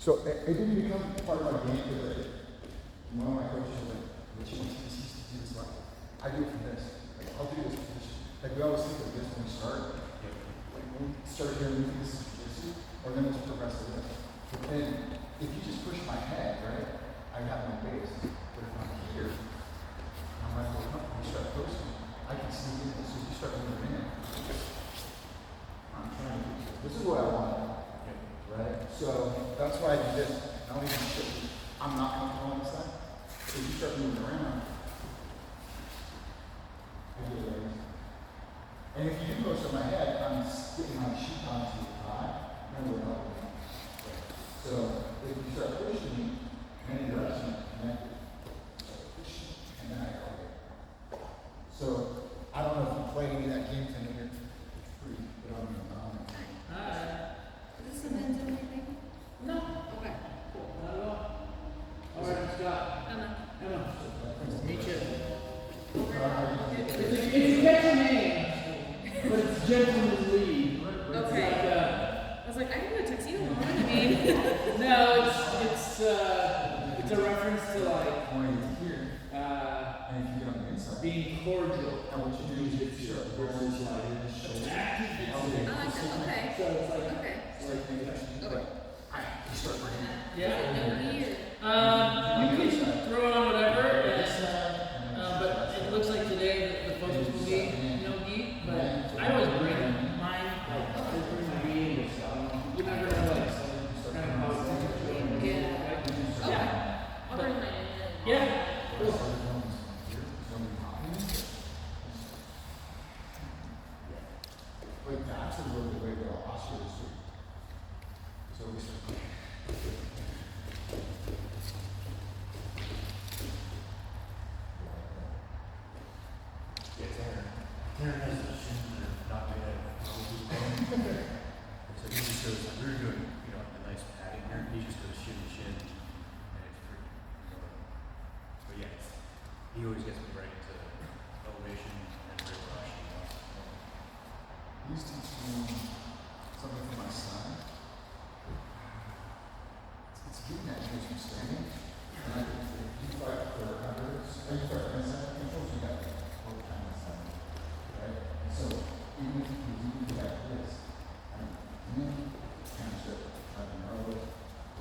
So it didn't become part of my game because one of my coaches was like, "What you used to do this like? I do it from this. Like, I'll do this position." Like we always think of this when we start. Like when we start here, we think this is jiu-jitsu, or then it's progressive this. But then if you just push my head, right, I have my base. But if I'm here, I'm right where you start posting. I can sneak in as soon as you start moving in. I'm trying to do this. This is what I want. Right? So that's why I do this. I don't even shift. I'm not comfortable on this side. So you start moving around. I do it right. And if you do most of my head, I'm getting my sheet onto the thigh. No, we're not. So if you start pushing me, any direction, connected. And then I go here. So I don't know if you play any of that game tonight here. It's free, but I'm Is this a men's only thing? No. Okay. Cool. Not at all. All right, Scott. Emma. Emma. Meet you. Okay. It's a catchy name, but it's Gentleman's League. Okay. It's like, I was like, I can do a tuxedo on. I mean, no, it's a reference to like here. And if you get on the inside, being cordial. and what you do is you start versus like active. I like that. Okay. So it's like Okay. Okay. you start bringing it. yeah. No gear. You can throw on whatever, and but it looks like today the focus will be no gi. But I always bring mine. Like I bring my gi and stuff. You never know like kind of how it's Yeah. Okay. I'll bring mine in. yeah. Cool. Like that's a little bit way to go. I'll show this. So we start. Karen has the shin that are not made out of so he just goes, we were doing, a nice padding here, he just goes shin to shin, and it's pretty, but yeah, he always gets me right into elevation and rear rush, He's teaching me something for my son. It's getting that change from standing. And I think if you fight for others, or you fight for inside controls, you got both kind of side. Right? And so even if you do that this, I'm in, kind of start driving your elbows,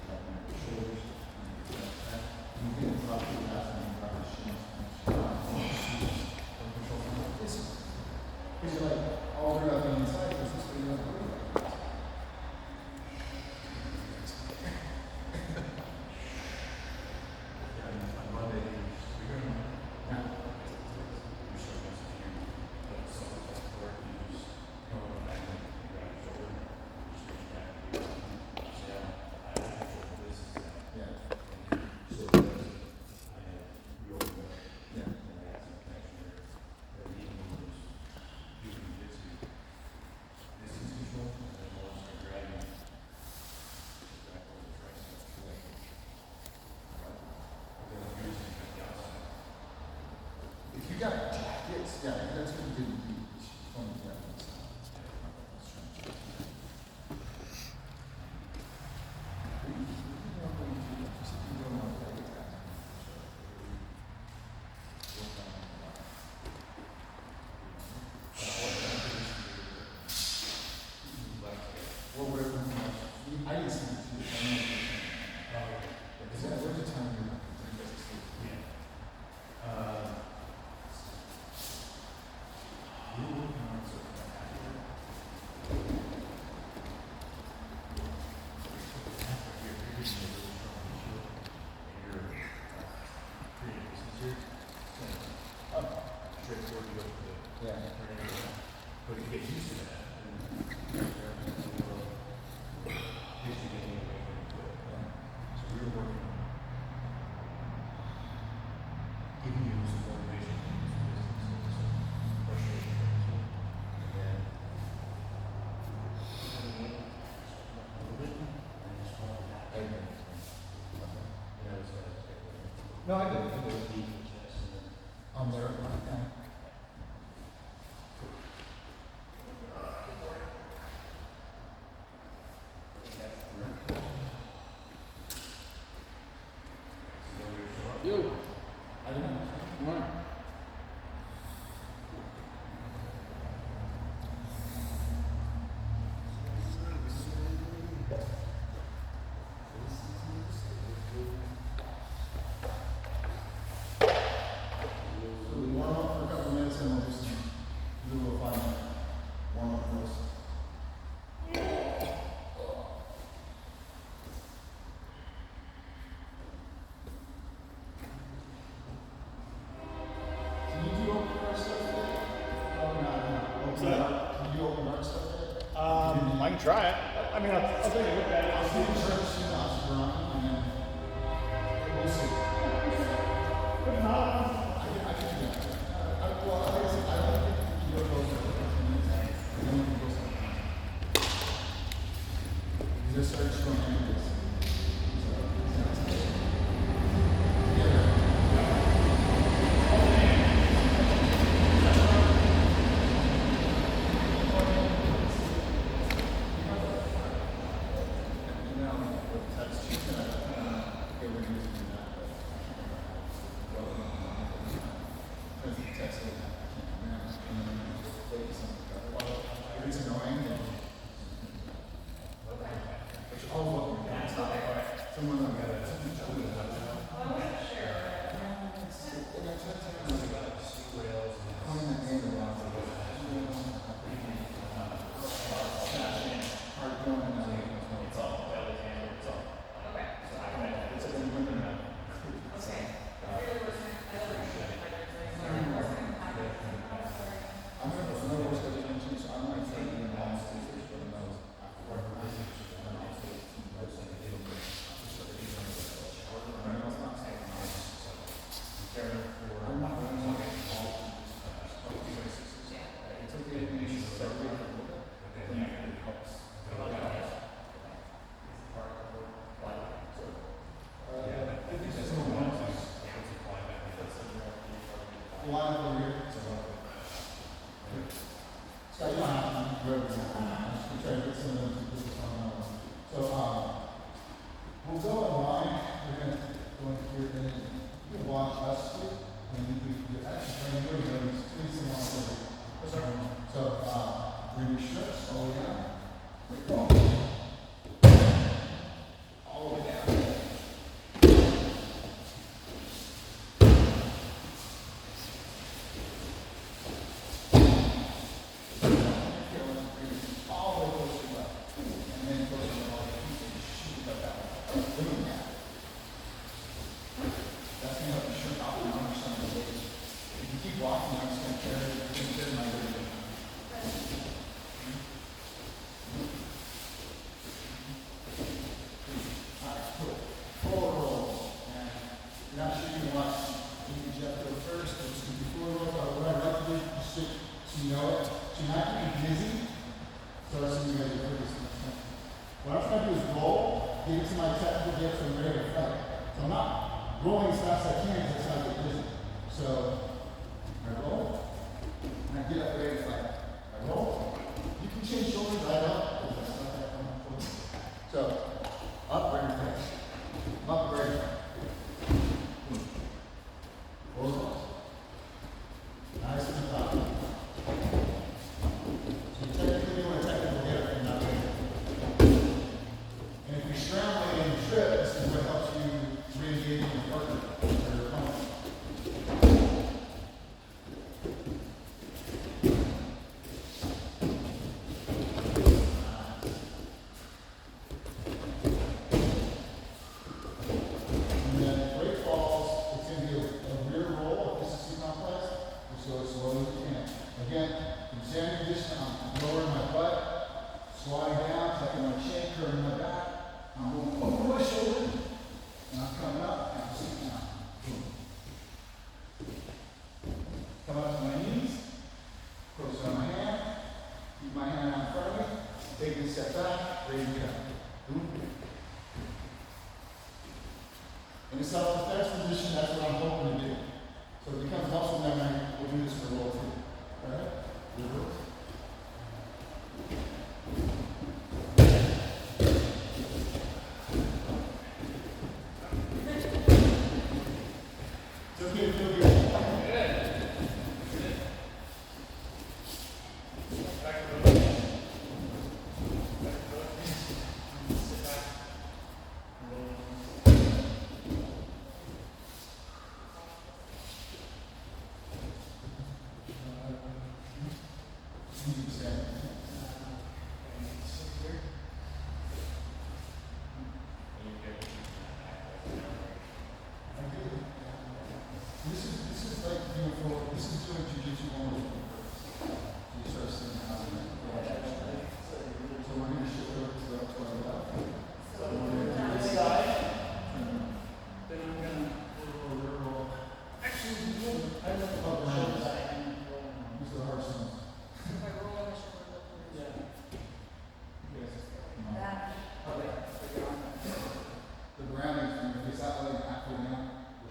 driving your shoulders, and you like that. You get a lot of the last and you drive your shins, and control from this. Because you're like, all they're on the inside, because this way you're not worried about it. on Monday, we're going to, we show us here, but someone's at work, you just go on the back and you grab your shoulder, just reach back, you say, I don't control this, Yeah. so it does, we open up, Yeah. and I have some connection there, but even when those doing jiu-jitsu, distance control, and then once I grab you, just back over the tricep. But then I'm using it at the outside. If you got jackets, yeah, that's what you didn't do. It's funny, yeah. Well, whatever. I didn't see it too. I know. Is that where's the time you guys sleep? Yeah. We're working on something like that. You're really strong issue, and you're creating business here. So, straightforward, you go to the Yeah. but you get used to that. So we were working on giving you some motivation in this business, some frustration, and then a little bit, and just fall back. I agree. You know, it's No, I did. a deep chest, and then I'm there. Yeah. Yo. I don't know. Come on. So we warm up for a couple minutes and we'll just do a little fun warm up first. Can you do open heart stuff today? Probably not. What's Open that? heart. Can you do open heart stuff today? I can try it. I mean, I'll take a look at it. I'll see the church, you know, I'll run and then we'll see. If not, I can do that. Well, like I said, I don't think you can go for 15 minutes. I don't think it goes for 15 minutes. You just start showing images. It's annoying. Someone like that. Line over here. So you don't have to do everything. We try to get some of them to put this on. So we'll go online. We're going to go into here and then you can watch us do. And then we can actually try to do it. It's some on. So bring your strips all the way down. All the way down. What I'm trying to do is roll, get it to my technical depth and ready to fight. So I'm not rolling as fast as I can because it's not get dizzy. So I roll, and I get up ready to fight. I roll. You can change shoulders right up. If that's not that comfortable. So up, ready to fight. Up, ready to fight. Roll. Nice and top. So technically you want a technical depth and not ready. And if you're scrambling and you trip, this is what helps you re-engage in your partner or your opponent. And then break falls, it's going to be a rear roll if this is too complex. Just go as slow as you can. Again, in standing position, I'm lowering my butt, sliding down, tucking my chin, curving my back. I'm going over my shoulder, and I'm coming up, and I'm sitting down. Boom. Come up to my knees, close on my hand, keep my hand out in front of me, take a step back, raise it up. Boom. In a self-defense position, that's what I'm hoping to do. So it becomes muscle memory, we'll do this for roll two. Alright? Reverse.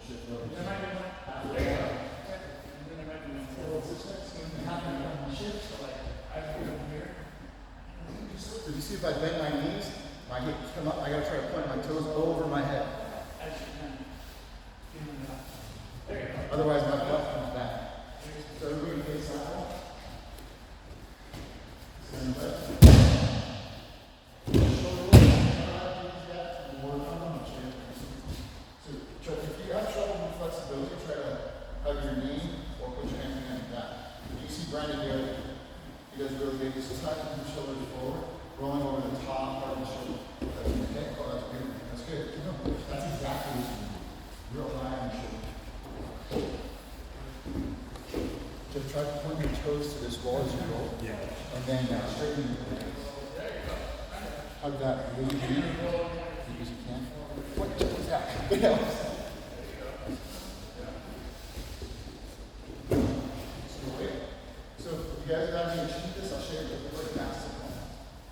shift over. There might be one. Halfway There you up. go. And then there might be one. Well, it's this next one, and halfway up my shift, so like, I put it here. so you see if I bend my knees, my hips come up, I gotta try to point my toes over my head. As you can. Give them enough. There you go. Otherwise my butt comes back. So everybody face that way. Stand up. Shoulder roll. So if you have trouble with flexibility, try to hug your knee or put your hand behind your back. You see Brandon here, he does really good. Just tucking your shoulders forward, rolling over the top part of the shoulder. That's okay. Oh, that's good. That's good. Keep going. That's exactly what you do. Real high on the shoulder. Just try to point your toes to this wall as you roll. Yeah. And then straighten your legs. Hug that really deep because you can. What is that? It helps. So if you guys are having to achieve this, I'll show you the really fast.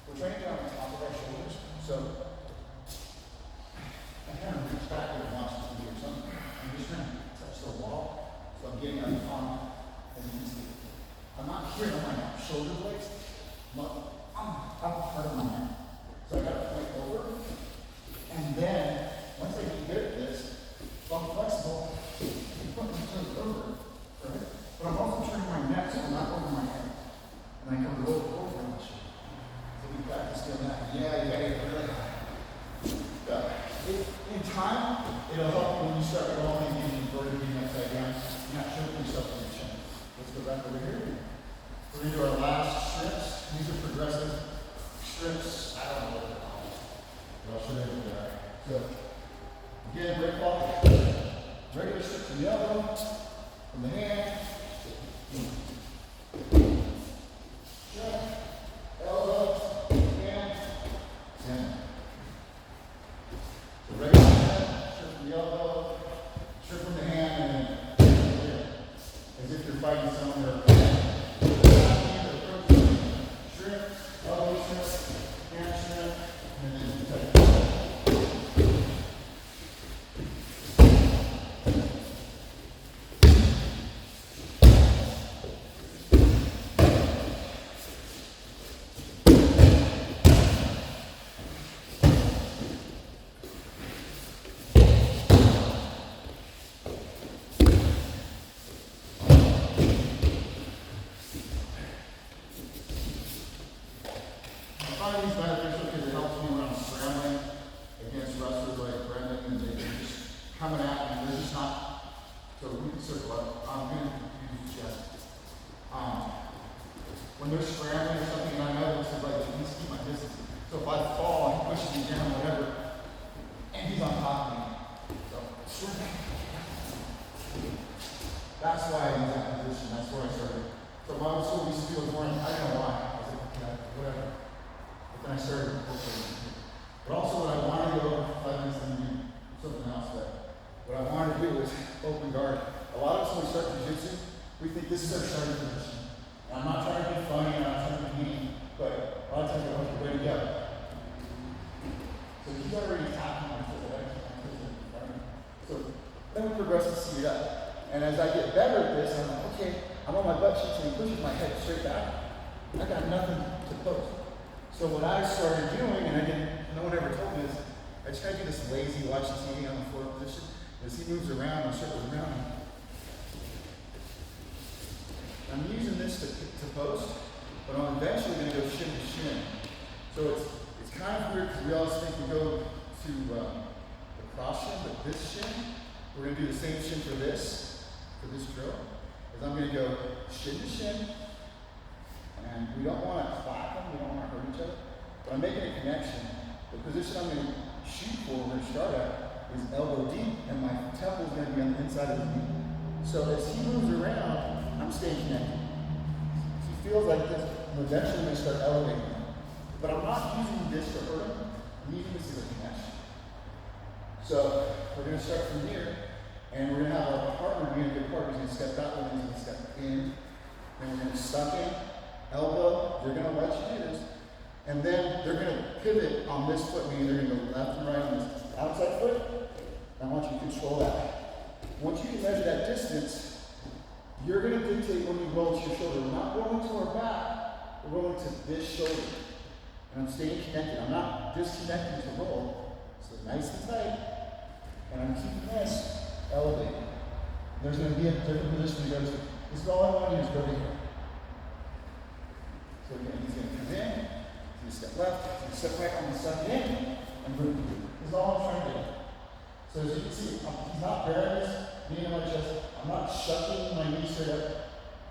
We're trying to get on the top of our shoulders. So I kind of reach back and watch this video or something. I'm just trying to touch the wall. So I'm getting on the palm. And you can see. I'm not here on my shoulder blades. I'm part of my hand. So I got to point over. And then, once I get good at this, if I'm flexible, I can put my toes over. Right? But I'm also turning my neck so I'm not over my head. And I come over my shoulder. So we practice doing that. Yeah, you gotta get really high. In time, it'll help you when you start rolling and inverted being upside down. You're not choking yourself in your chin. Let's go back over here. We're going to do our last strips. These are progressive strips. I don't know what they're called. But I'll show you what they are. So, again, break ball. Regular strips from the elbow, from the hand. Strip, elbow, hand, and so regular strip from the elbow, strip from the hand, and then as if you're fighting someone or strip, elbow strip, hand strip, and then tight. I find these beneficial because it helps me when I'm scrambling against wrestlers like Brendan and they're just coming at me. They're just not. So we can circle up. I'm going to use chest. When they're scrambling or something, and I know this is like, he needs to keep my distance. So if I fall, he pushes me down, whatever, and he's on top of me. So that's why I use that position. That's where I started. So my old school used to do it more. I don't know why. I was like, okay, whatever. Then I started but also what I wanted to go over 5 minutes and do something else, but what I wanted to do was open guard. A lot of us when we start jiu-jitsu, we think this is our starting position. And I'm not trying to be funny, I'm not trying to be mean, but a lot of times I want you ready to go. So he's already tapping my foot, right? So then we progress to speed up. And as I get better at this, I'm like, okay, I'm on my butt cheeks and he pushes my head straight back. I got nothing to post. So what I started doing, and no one ever told me this, I just kind of do this lazy watching TV on the floor position. As he moves around and circles around, I'm using this to post, but I'm eventually going to go shin to shin. So it's kind of weird because we always think we go to the cross shin, but this shin, we're going to do the same shin for this drill. Is I'm going to go shin to shin. And we don't want to clap them, we don't want to hurt each other. But I'm making a connection. The position I'm going to shoot for, we're going to start at, is elbow deep, and my temple is going to be on the inside of his knee. So as he moves around, I'm staying connected. If he feels like this, I'm eventually going to start elevating him. But I'm not using this to hurt him, I'm using this as a connection. So we're going to start from here, and we're going to have our partner be a good partner. He's going to step that way, he's going to step in. Then we're going to suck in. Elbow, they're going to let you do this. And then they're going to pivot on this foot, meaning they're going to go left and right on this outside foot. I want you to control that. Once you can measure that distance, you're going to dictate when you roll to your shoulder. We're not rolling to our back, we're rolling to this shoulder. And I'm staying connected. I'm not disconnecting to roll. So nice and tight. And I'm keeping this elevated. There's going to be a different position to go to. This is all I want you to do is go to here. So again, he's going to come in, he's going to step left, he's going to step right, I'm going to step in, and boom. This is all I'm trying to do. So as you can see, he's not bearing this, knee on my chest. I'm not shucking my knee straight up.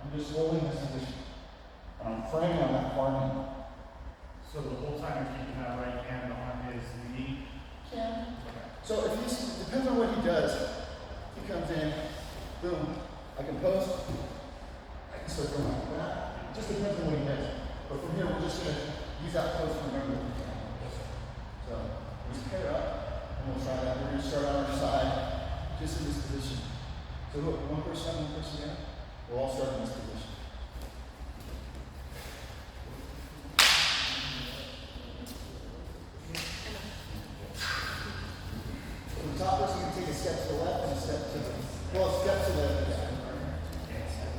I'm just holding this position. And I'm framing on that far knee. So the whole time you're keeping that right hand on his knee? Yeah. So if he's, it depends on what he does. He comes in, boom, I can post, I can start going like that. It just depends on what he does. But from here, we're just going to use that post to remember what we can. So just pair up, and we'll try that. We're going to start on our side, just in this position. So look, one person in. We'll all start in this position. So the top person can take a step to the left and a step to the, well, a step to the,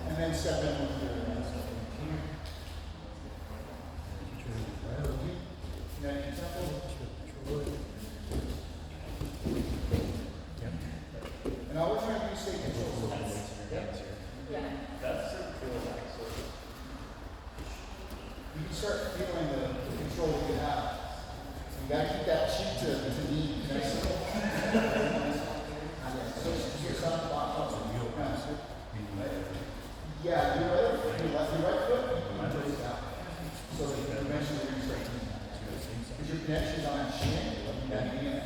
and then step in with your, and all we're trying to do is stay control. Yeah. You can start feeling the control that you have. So you gotta keep that cheek to knee. Yeah, your right foot, so that eventually you're going to start doing that. Because your connection is on that shin, you got to be in it.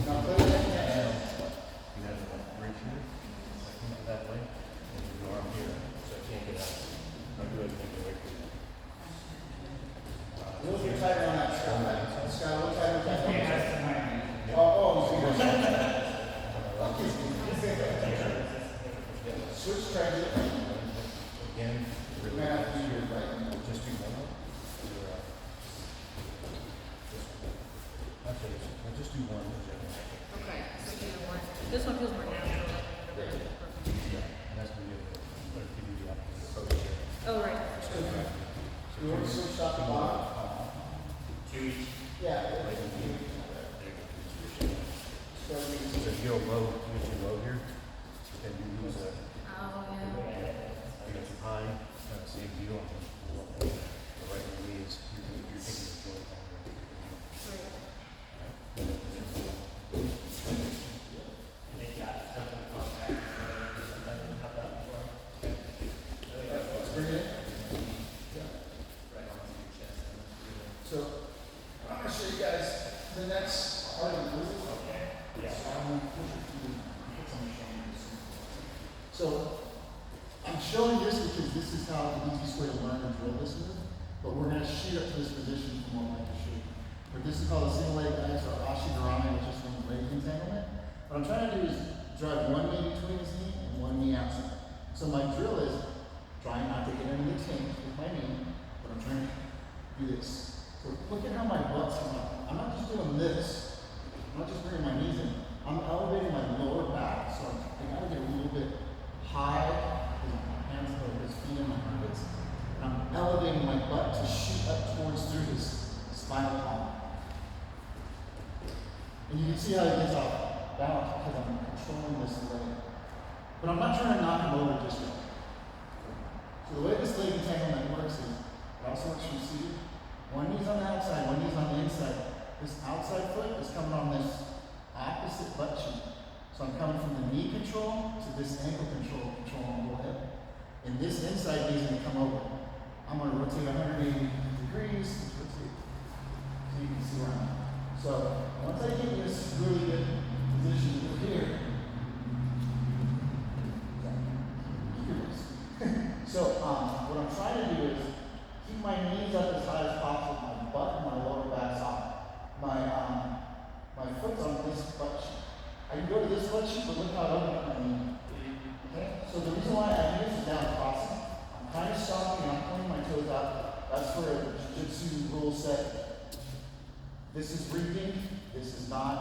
Now play with that connection. You have to reach here, like that way, and your arm here, so I can't get out. I'm doing it right here. A little bit tighter on that Scott. Scott, a little tighter on that. Yeah, that's the mind. Switch transit. Again, We're going to have to do your right. just do one. Actually, I'll just do one. Okay, so do one. This one feels more natural. And that's going to give you the opposite. Oh, right. So you want to switch top to bottom? Two each. Yeah. So if you go low, you get your low here, then you lose a. Oh, yeah. You got your high, same deal. The right knee is you're taking the joint Let's bring it in. So I'm going to show you guys the next part of the move. So I'm going to push it through. Put some shoulders. So I'm showing this because this is how the easiest way to learn and drill this move. But we're going to shoot up to this position from what I just showed you. But this is called a single leg guys or ashigarami, which is from the leg entanglement. What I'm trying to do is drive one knee between his knee and one knee outside. So my drill is trying not to get into the tank with my knee, but I'm trying to do this. So look at how my butt's coming up. I'm not just doing this. I'm not just bringing my knees in. I'm elevating my lower back, so I gotta get a little bit high, my hands over his feet and my armpits. And I'm elevating my butt to shoot up towards through his spinal column. And you can see how he gets off balance because I'm controlling this leg. But I'm not trying to knock him over just yet. So the way this leg entanglement works is, it also works from seated. One knee's on the outside, one knee's on the inside. This outside foot is coming on this opposite butt cheek. So I'm coming from the knee control to this ankle control on the whole hip. And this inside knee is going to come over. I'm going to rotate 180 degrees. Rotate. So you can see where I'm at. So once I get this really good position over here, so what I'm trying to do is keep my knees up as high as possible, my butt and my lower back side. My foot's on this butt cheek. I can go to this butt cheek, but look how I open up my knee. Okay? So the reason why I do this is down crossing. I'm kind of stopping and I'm pointing my toes out. That's where the jiu-jitsu rule set. This is reaping. This is not.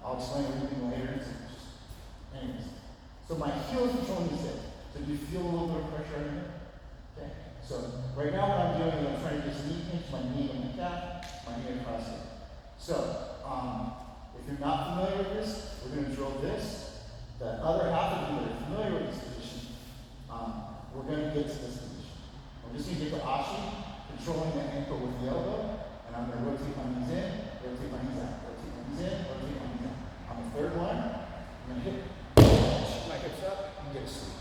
I'll explain reaping later. It's just Anyways, so my heel is controlling this hip. So do you feel a little bit of pressure in here? Okay. So right now what I'm doing is I'm trying to just knee pinch my knee on the calf, my knee across here. So if you're not familiar with this, we're going to drill this. The other half of you that are familiar with this position, we're going to get to this position. We're just going to get to Ashi, controlling the ankle with the elbow, and I'm going to rotate my knees in, rotate my knees out, rotate my knees in, rotate my knees out. On the third one, I'm going to hit, shoot my hips up, and get a sweep.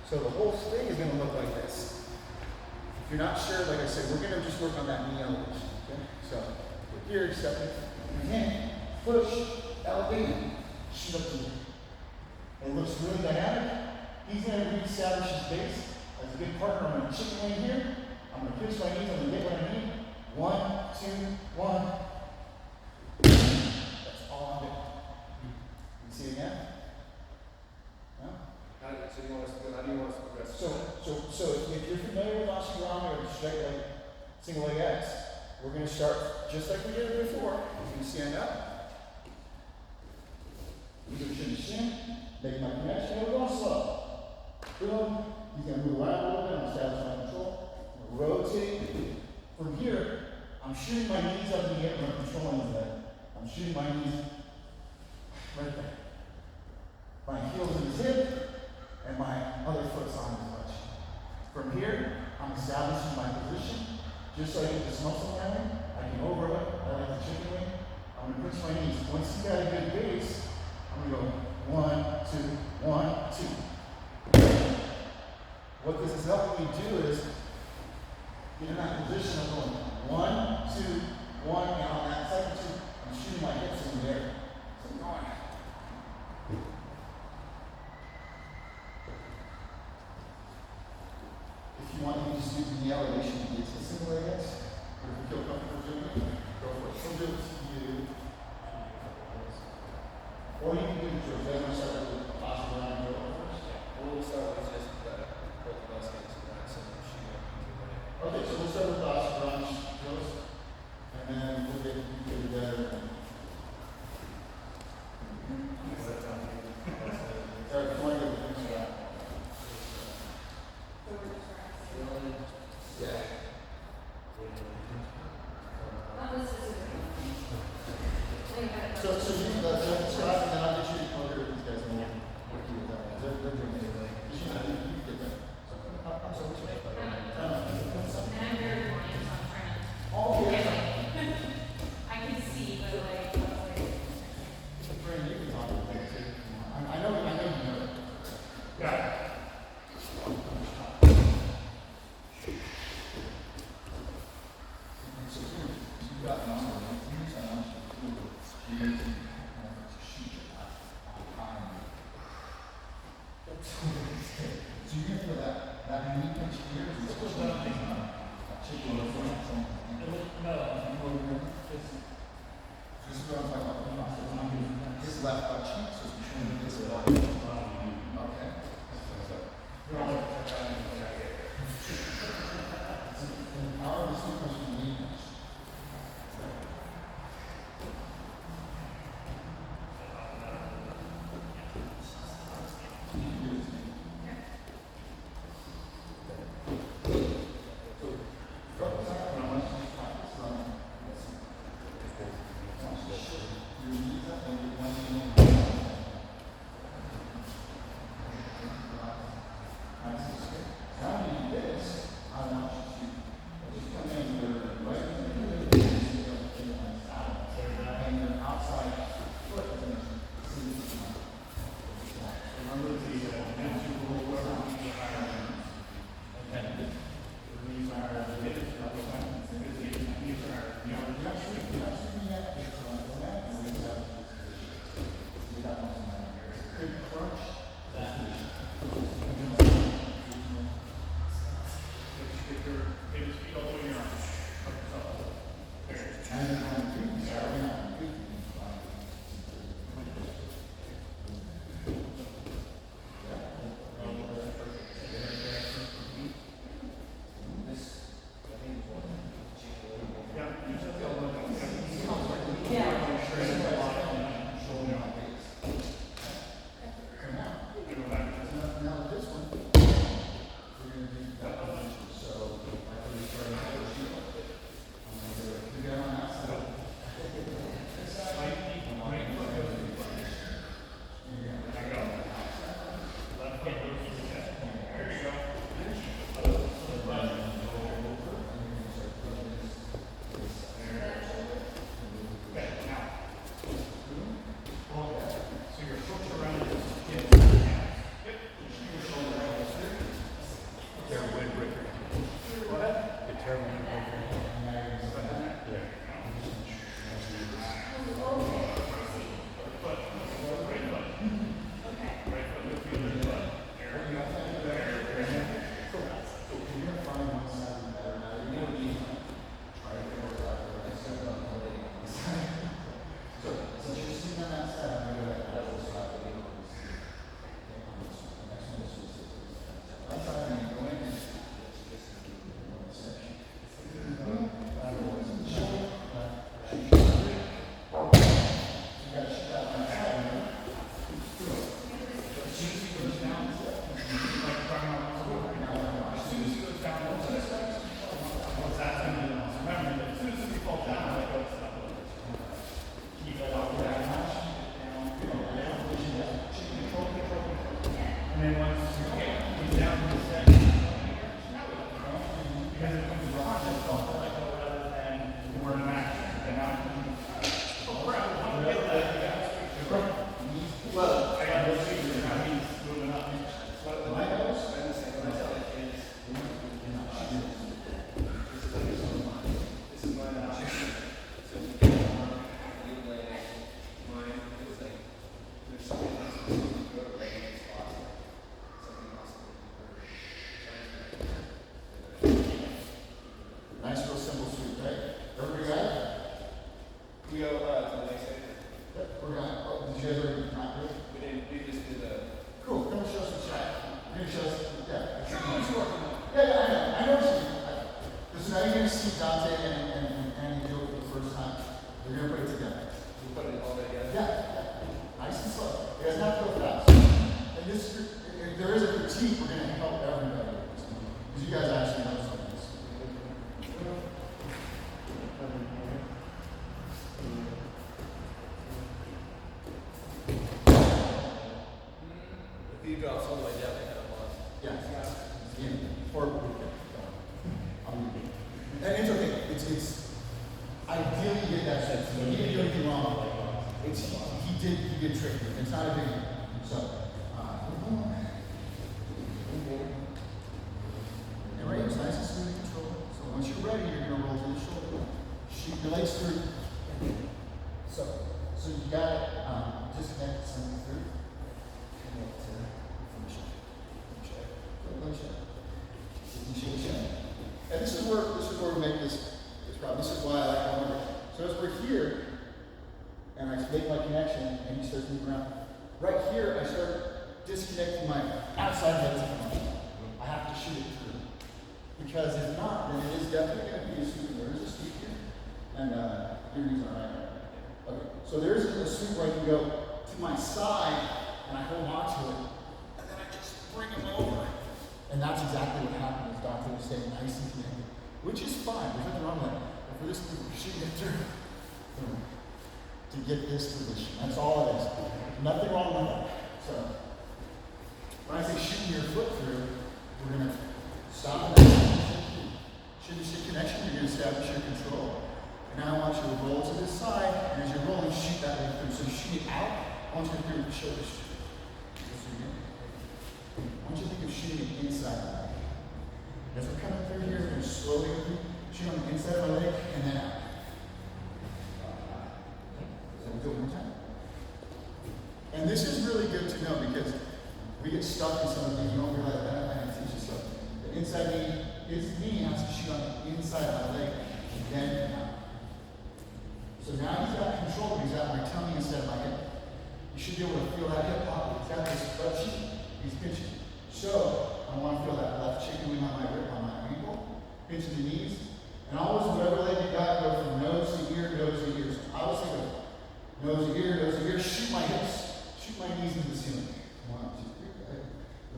So the whole thing is going to look like this. If you're not sure, like I said, we're going to just work on that knee elevation. Okay? So here, step in, hand, push, elevate, shoot up to here. It looks really dynamic. He's going to reestablish his base as a good partner. I'm going to chicken wing here. I'm going to pinch my knees. I'm going to get what I need. 1, 2, 1. That's all I'm doing. You see it again? No? How do you want us to progress? So if you're familiar with Ashigarami or straight leg, single leg X, we're going to start just like we did before. You're going to stand up. You're going to shin, make my connection. We're going slow. Boom. He's going to move around a little bit. I'm establishing my control. Rotate. From here, I'm shooting my knees up in the air. I'm controlling that. I'm shooting my knees right there. My heel's in his hip, and my other foot's on his butt. From here, I'm establishing my position. Just so I get this muscle memory, I can overlap. I like the chicken wing. I'm going to pinch my knees. Once he's got a good base, I'm going to go 1, 2, 1, 2. What this is helping me do is get in that position of going 1, 2, 1, and on that second 2, I'm shooting my hips in the air. So I'm going. If you want, you can just do the elevation to get to the single leg X. Or if you feel comfortable doing it, go for it. Some do it to you. Or you can do the drills. You guys want to start with the possible round drill first? We'll start with just both of us getting some racks and shooting up into the right. Okay, so we'll start with the Ashigarami drills. And then we'll get together. Sorry, before I get the things out. Yeah. So you Scott, and then I'll get you to come over with these guys and we'll work you with that. They're doing it. You should have, you get that. I'm sorry, which way? And I'm very blind, so I'm trying to. Oh, yeah. I can see, but like, Brandon, you can talk about that too. I know you know it. Yeah. So you got an awesome you make it shoot so you're gonna feel that knee pinch here is this push down thing chicken or something. This is what I'm talking about. His left butt cheek, so it's between his butt. Okay. The power of this knee comes from the knee pinch. for the next day? Yep, we're gonna, oh, did you guys already not do it? We didn't, we just did a. Cool, come and show us the chat. You're gonna show us, yeah. Who's working on? Yeah, I know what you mean. So now you're gonna see Dante and Andy do it for the first time. They're gonna put it together. We put it all together? Yeah. Nice and slow. It doesn't have to go fast. And this, if there is a critique, we're gonna help everybody. Because you guys actually know some of this. If you drop all the way down, they kind of lost. Yeah. Or and it's okay. It's ideally you get that sense. He didn't do anything wrong. He did trick you. It's not a big deal. So and right, it's nice and smooth and controlled. So once you're ready, you're gonna roll to the shoulder. Shoot your legs through. So you got it. Disconnect something through. And this is where we make this problem. This is why I like going over. So as we're here, and I make my connection, and he starts moving around. Right here, I start disconnecting my outside legs from my I have to shoot it through. Because if not, then it is definitely going to be a sweep. There is a sweep here. And your knees are right. Okay. So there's a sweep where I can go to my side, and I hold on to it, and then I just bring them over. And that's exactly what happened. Is Dante was staying nice and connected, which is fine. There's nothing wrong with that. But for this, we're shooting it through to get this position. That's all it is. Nothing wrong with that. So when I say shooting your foot through, we're going to stop that shin-to-shin connection. You're going to establish your control. And now I want you to roll to this side, and as you're rolling, shoot that leg through. So shoot it out. I want you to do the shoulders. I want you to think of shooting it inside the leg. As we're coming through here, we're going to slowly shoot on the inside of my leg and then out. So we'll do it one time. And this is really good to know because we get stuck in some of these. You don't realize that. I can teach you stuff. The inside knee, his knee has to shoot on the inside of my leg and then out. So now he's got control. He's got my tummy instead of my hip. You should be able to feel that hip pop. He's got this butt cheek. He's pinching. So I want to feel that left chicken wing on my rib, on my ankle, pinching the knees. And always, whatever leg you got, go from nose to ear, nose to ear. So I always think of nose to ear, shoot my hips, shoot my knees into the ceiling. 1,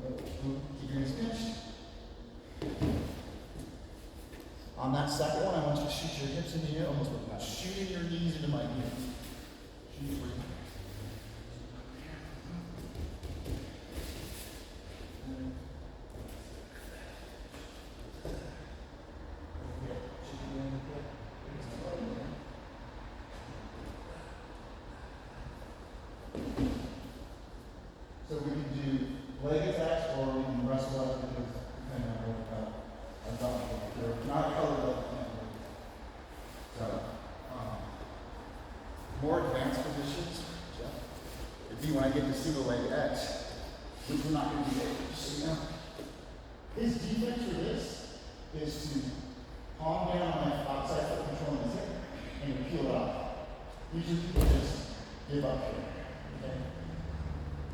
2, 3, keep your knees pinched. On that second one, I want you to shoot your hips into the air, almost like shooting your knees into my ears. Shoot your So we can do leg attacks or we can wrestle up because depending on what I thought they're not colored up. So more advanced positions, it'd be when I get to single leg X, which we're not going to do today, just so you know. His defense for this is to palm down on my outside foot controlling his hip and peel it off. Usually people just give up here. Okay?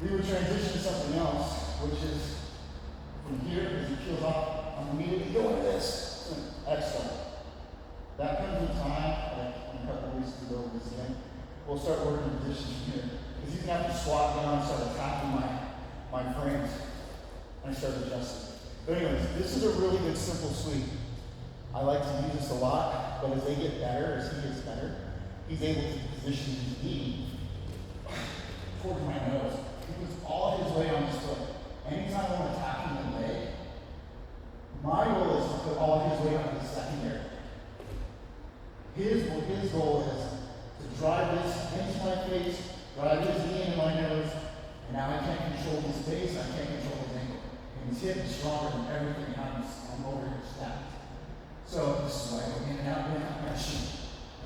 We would transition to something else, which is from here, as he peels off, I'm immediately going this. Excellent. That comes in time, like in a couple of weeks to go over this again. We'll start working positions here. Because he's going to have to squat down and start attacking my frames. And I start adjusting. But anyways, this is a really good simple sweep. I like to use this a lot, but as they get better, as he gets better, he's able to position his knee toward my nose. He puts all his weight on his foot. Anytime I'm attacking the leg, my goal is to put all his weight on his secondary. His goal is to drive this into my face, drive his knee into my nose, and now I can't control his face, I can't control his ankle. And his hip is stronger than everything I'm over here stacked. So this is why I go in and out, my shoot.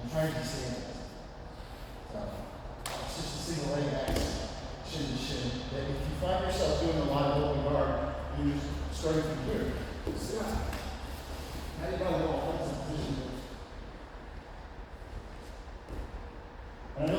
I'm trying to stabilize. So it's just a single leg X, shin to shin. That if you find yourself doing a lot of open guard, you just starting from here. Sit down. Now you got a little offensive position. And I know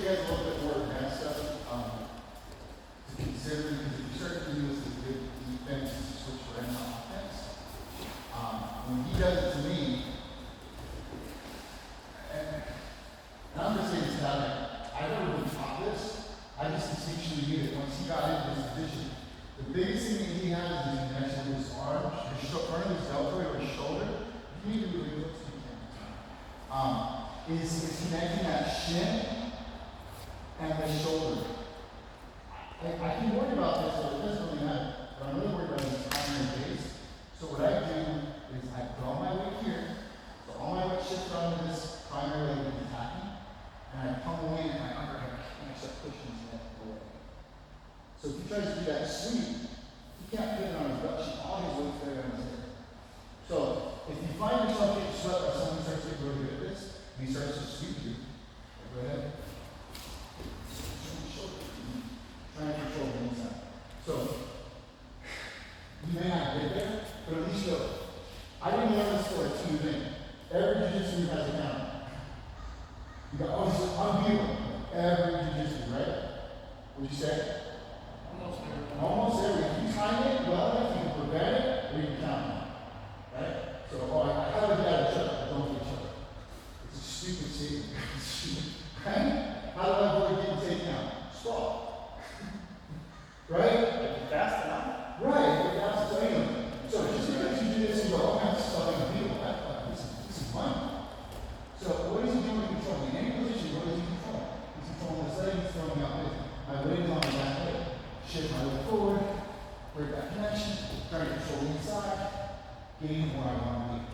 guys a little bit more advanced stuff, to consider, because if you start to do this with good defense, switch right now offense, when he does it to me, and I'm just saying this down there, I've never been taught this, I just instinctually knew that once he got into this position, the biggest thing that he has is his connection with his arm, front of his deltoid or his shoulder. You need to really look to the is connecting that shin and the shoulder. I can worry about this, but it doesn't really matter. But I'm really worried about his primary base. So what I do is I put all my weight here, so all my weight shifts onto this primary leg he's attacking, and I pummel in and my underhead and I start pushing his neck away. So if he tries to do that sweep, he can't put it on his butt cheek, all his weight's there on his head. So if you find yourself getting swept by someone who starts to get really good at this, and he starts to sweep you, go ahead. Try and control the inside. So you may not get there, but at least go. I didn't learn this for a team thing. Every jiu-jitsu move has a count. You got, oh, this is unbeatable. Every jiu-jitsu, right? What'd you say? Almost every. Almost every. If you time it well enough, you can prevent it, or you can count it. Right? So, I how do I get out of choke? I don't get choked. It's a stupid statement. Right? How do I avoid getting taken out? Stop. Right? Fast enough. Right, but that's the thing. So just because you do this and go, oh, that's something unbeatable, this is fun. So what is he doing to control? In any position, what is he controlling? He's controlling this leg, he's throwing out this. My weight is on the back leg. Shift my leg forward, break that connection, trying to control the inside, getting where I want to be.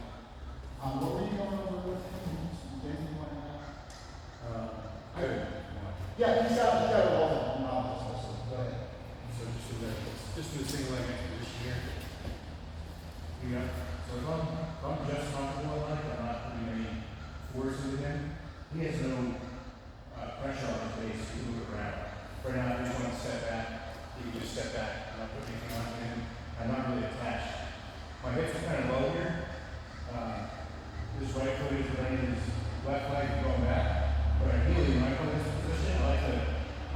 What were you going over with him? Anything you want to add? Good. Yeah, he's got a wall on the office also. Go ahead. So just do the same leg next position here. Yeah. So if I'm just comfortable in life, I'm not putting any force into him. He has no pressure on his base to move around. Right now, I just want to step back. He can just step back. I'm not putting anything on him. I'm not really attached. My hips are kind of low here. This right foot is laying his left leg going back. But ideally, when I put this position, I like to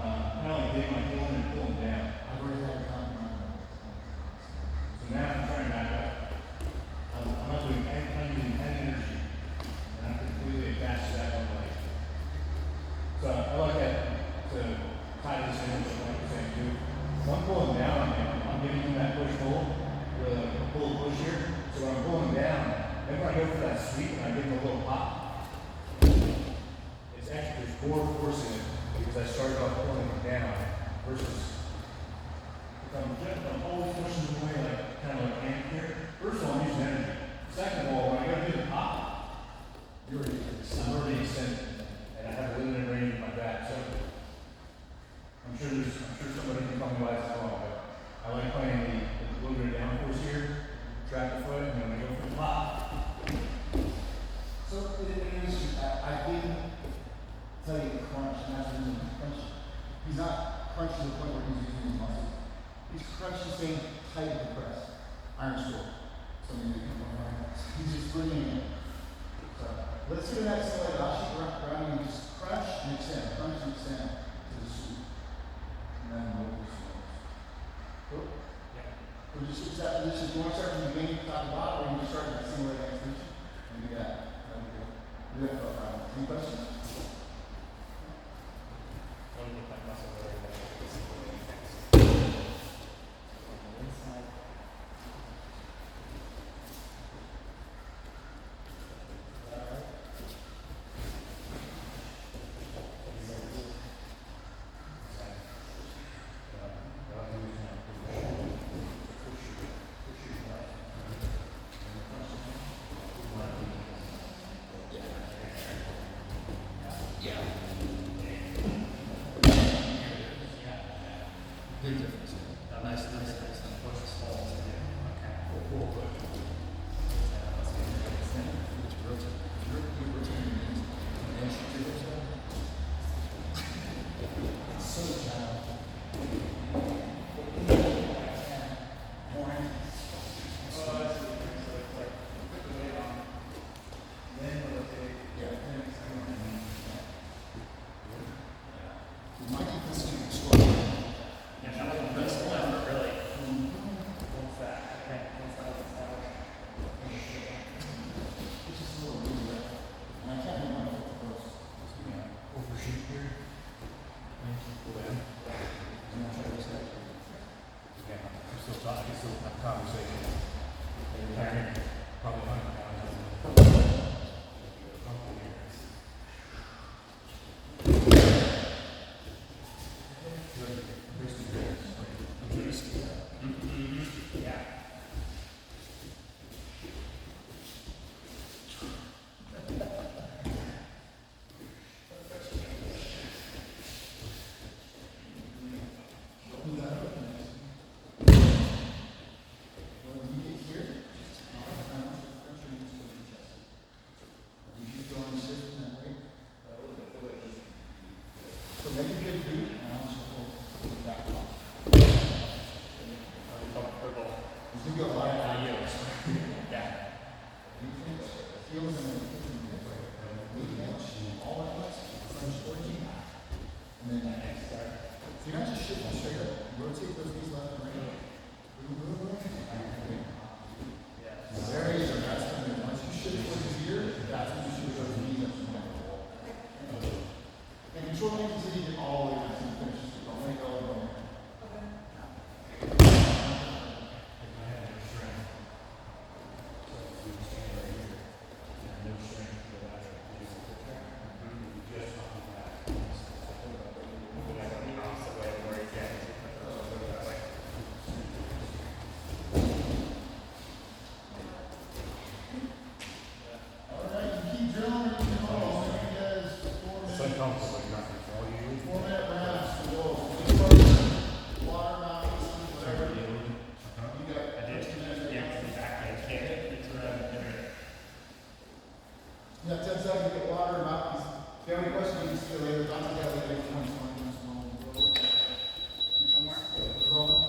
kind of like dig my heel in and pull him down. I've already had a comment. So now I'm trying to back up. I'm not doing any, I'm using any energy. And I'm completely attached to that one leg. So I like that to tie this in, like you're saying too. If I'm pulling down on him, I'm giving him that push-pull, or like a pull-push here. So when I'm pulling down, then when I go for that sweep and I give him a little pop, it's actually, there's more force in it because I started off pulling him down versus if I'm always pushing him away like kind of like hand here. First of all, I'm using energy. Second of all, when I go to do the pop, I'm already extended and I have a limited range in my back. So I'm sure somebody can tell me why it's wrong, but I like playing the little bit of downforce here, trap the foot, and then when I go for the pop. So I didn't tell you to crunch, and that's the reason he's crunching. He's not crunching to the point where he's using his muscles. He's crunching saying tight to the press. Iron score. Something that you can learn. He's just bringing it in. So let's do that same way. I'll shoot around and just crunch and extend. Crunch and extend to the sweep. And then move the sweep. Cool? Yeah. So just use that position. Do you want to start from the beginning, top to bottom, or you can start in the same way next position? And do that. Do that for a while. Any questions? If you have any questions, still later, Don, yeah, later, somewhere? Rolling?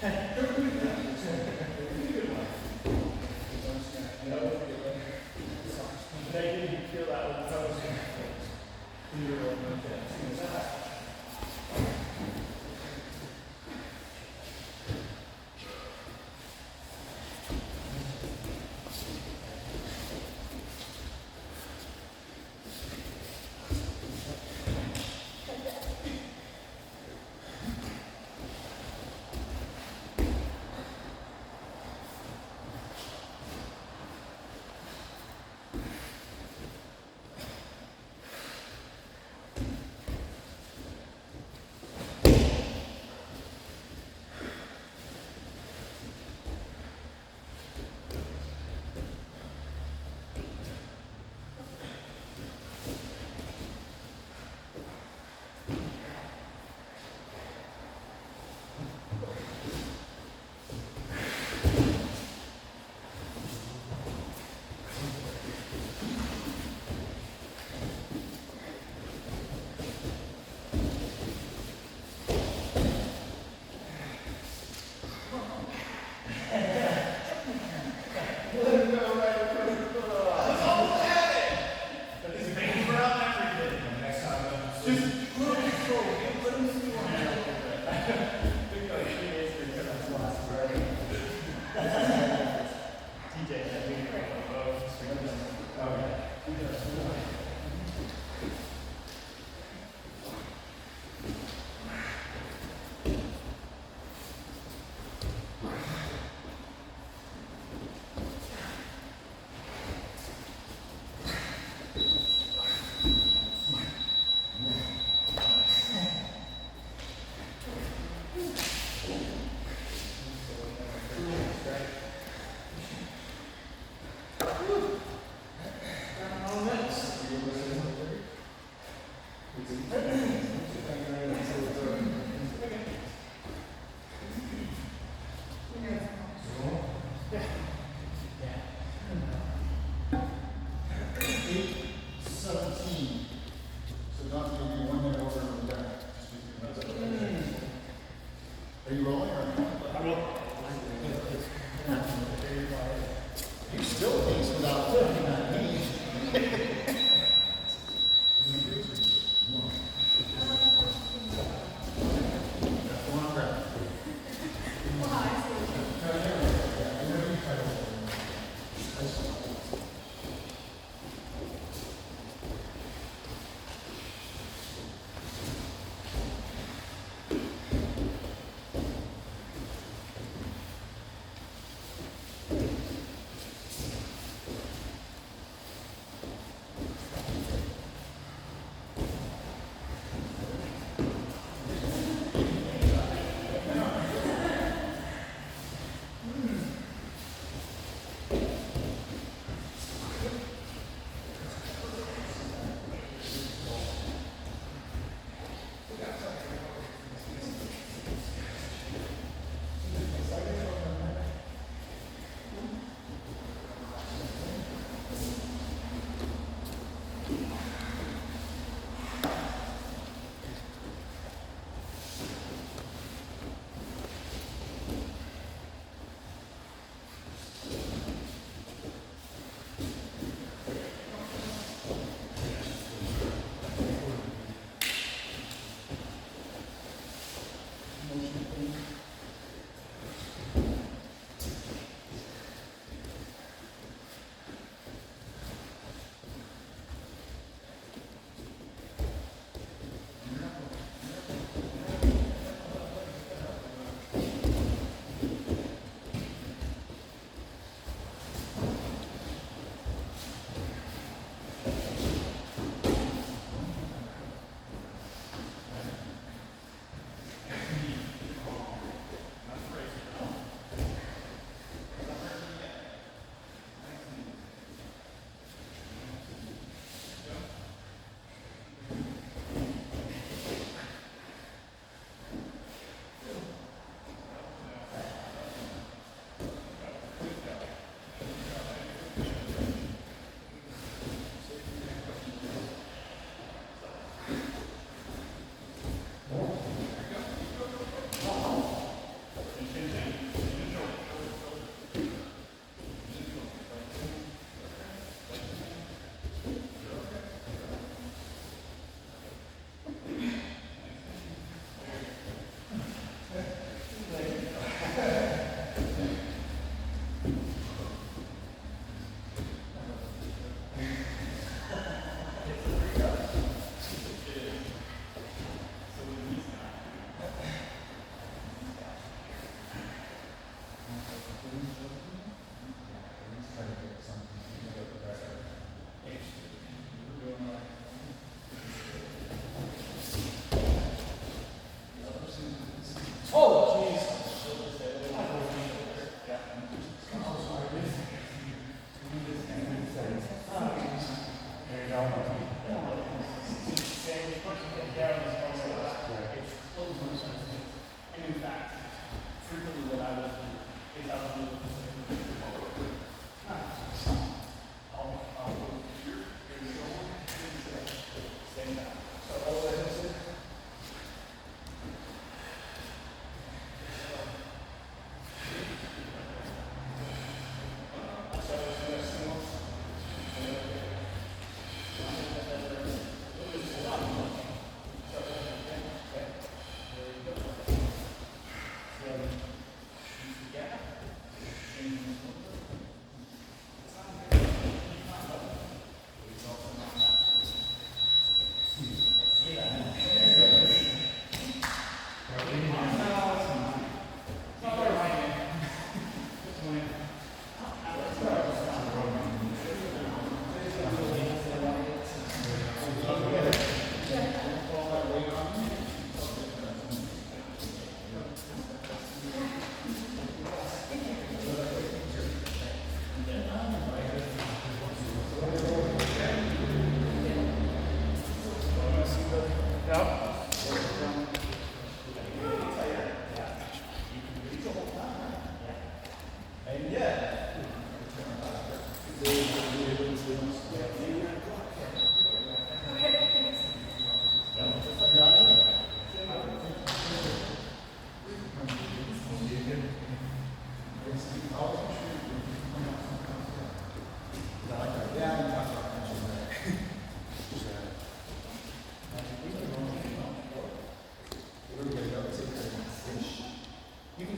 They didn't feel that when I was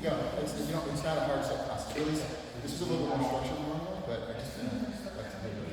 go. It's not a hard set class. It's really, this is a little more structured than normal, but I just like to make it.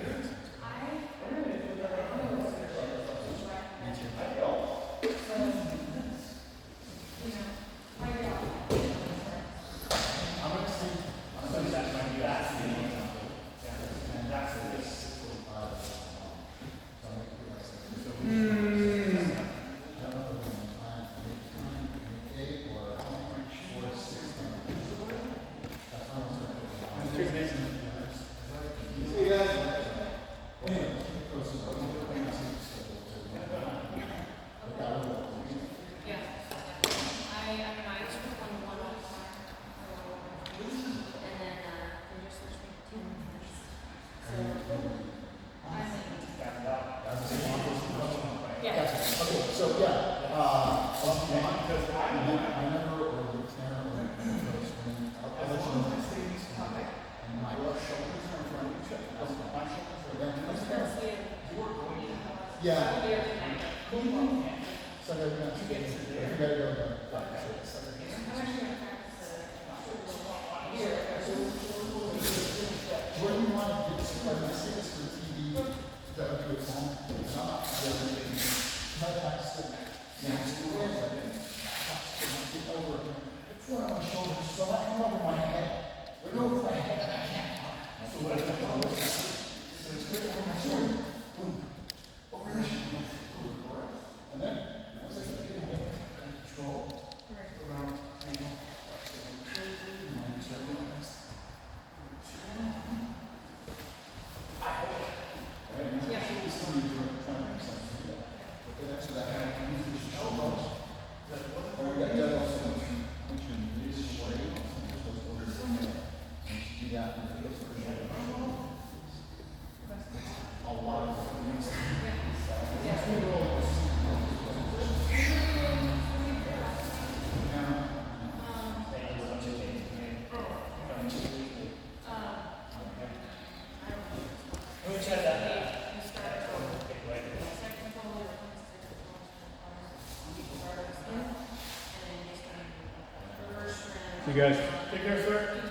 You guys. Take care, sir.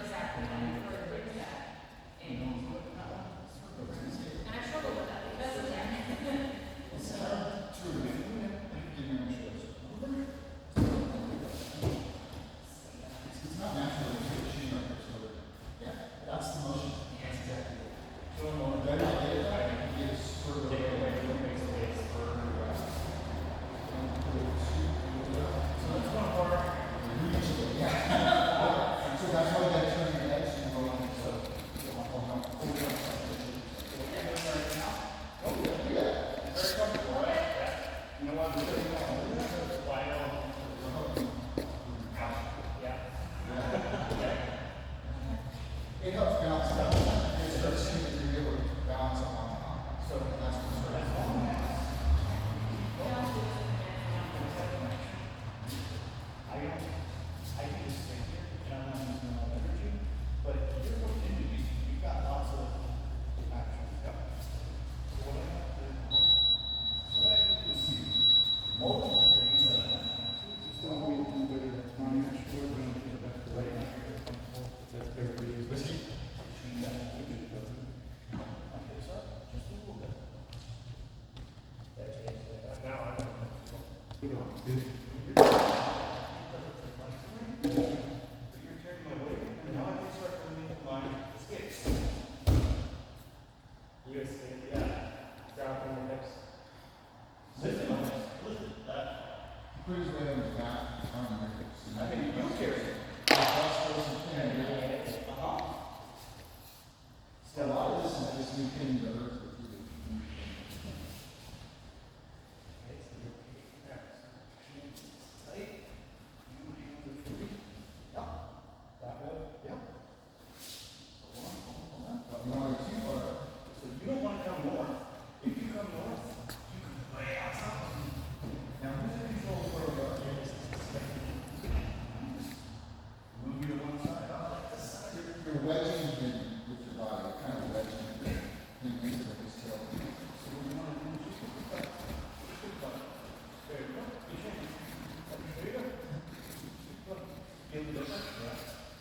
There you go.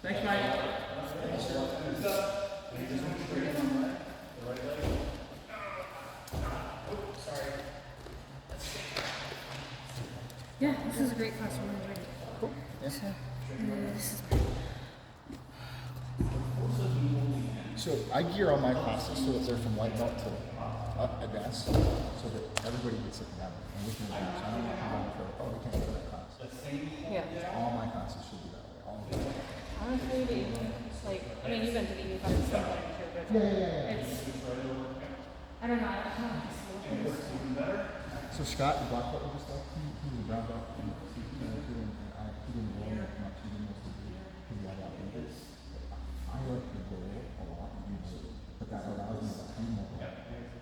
Thanks, Mike. Yeah, this is a great class. We're ready. Cool. Yeah. This is So I gear all my classes so that they're from white belt to advanced, so that everybody gets it together and we can advance. I don't know how I'm for we can't do that class. yeah. All my classes should be that way. All of them. Honestly, the evening, like, I mean, you've been to the evening class some point too, but Yeah. it's, I don't know, I don't know. So Scott, the black belt we just like, he was a brown belt and he didn't roll it much. He didn't know what to do because he had outlanders. I like the goal a lot, but that allows me to train more.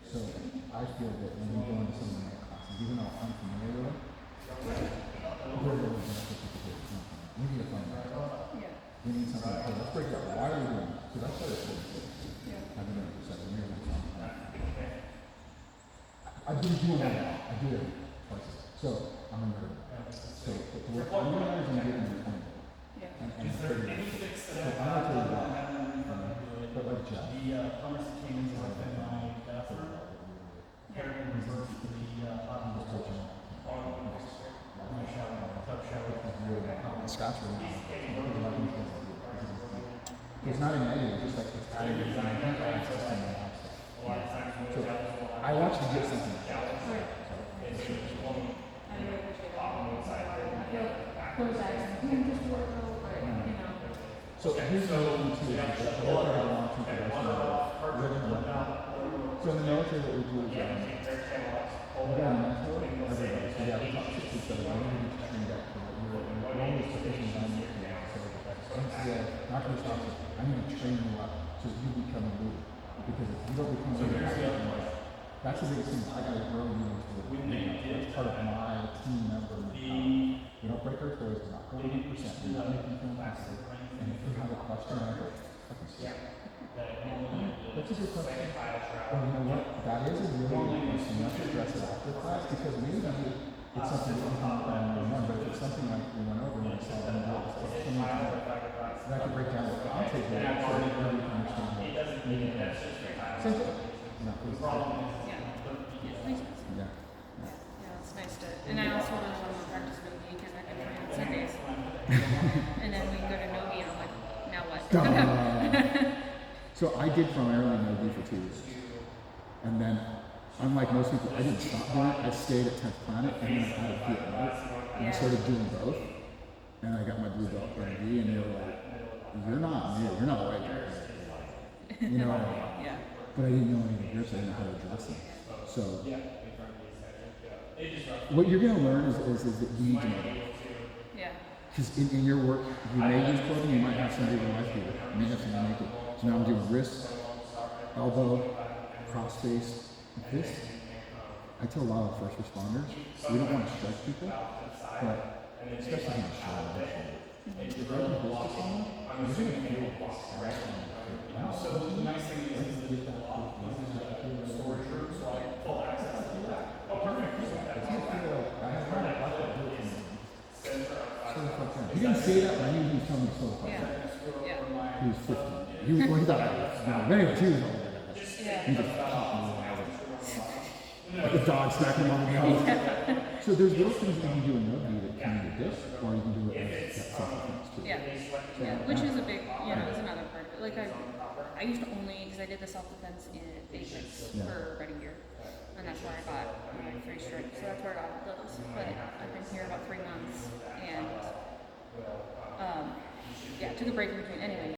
So I feel that when we go into some of my classes, even though I'm familiar with them, we're really beneficial to get something. We need a fun guy. Yeah. We need something to play. Let's break it up. Why are we doing this? Because I started at 46. Yeah. I've been doing it for 7 years. I've been doing it now. I do it twice. So I'm a nerd. So but the work I'm going to get into 20. Yeah. And 30. So I'm going to tell you what. But like Jeff. plumbers that came into my bathroom, paired in reverse to the hot He was coaching. my shower, tub shower. And Scott's really good. It's not a negative, it's just like it's adding to the access to my lifestyle. A lot of times when So we're down, I want you to get something. I really appreciate that. I feel close eyes and just a little, but you know. So here's the other thing too, is that the other thing I want to progression of living life. So in the military what we do is we got a mentor, everybody, so we have to talk to each other, we need to train back to what you're always sufficient on your not going to stop it. I need to train you up so that you become a leader. Because if you don't become a leader, that's the biggest thing. I got to grow you into a leader. That's part of my team member mentality. We don't break our toys. We're not going 100%. We're not making you feel passive. And if you have a question, I go, fucking see. That's a good question. Well, you know what? That is a really good question. You have to address it after class because maybe it's something that you can plan on, but if it's something like we went over and we saw them do it, and I can break down what content is so that everybody can understand what maybe same thing. No, please. Yeah. Yeah, makes sense. Yeah. Yeah, it's nice to, and I also really want to practice Nogi because I've been trying on Sundays. And then we go to Nogi and I'm like, now what? So I did primarily Nogi for 2 years. And then, unlike most people, I didn't stop doing it. I stayed at 10th Planet and then I had a feel right. And I started doing both. And I got my blue belt for Nogi and they were like, you're not new, you're not a white belt. You know, Yeah. but I didn't know any of the groups, I didn't know how to address them. So, what you're going to learn is that you need to know that. Yeah. Because in your work, you may use clothing, you might have somebody in life do it. You may have somebody naked. So now I'm doing wrist, elbow, cross face, this. I tell a lot of first responders, we don't want to strike people, but especially in the shower. If you're going to do this to someone, you're going to feel So the nice thing is that storage rooms, like full access to that. Oh, perfect. He didn't say that, but I knew he was telling me so far. Yeah. Yeah. He was 50. He was, well, he thought I was, anyways, he was older than that. Yeah. He just popped me like a dog smacking him on the nose. So there's little things that you can do in Nogi that can be this, or you can do it as self-defense too. Yeah. Yeah. Which is a big, is another part of it. Like I used to only, because I did the self-defense in basics for about a year. And that's where I got my 3 stripes. So that's where I got those. But I've been here about 3 months and, took a break in between. Anyway,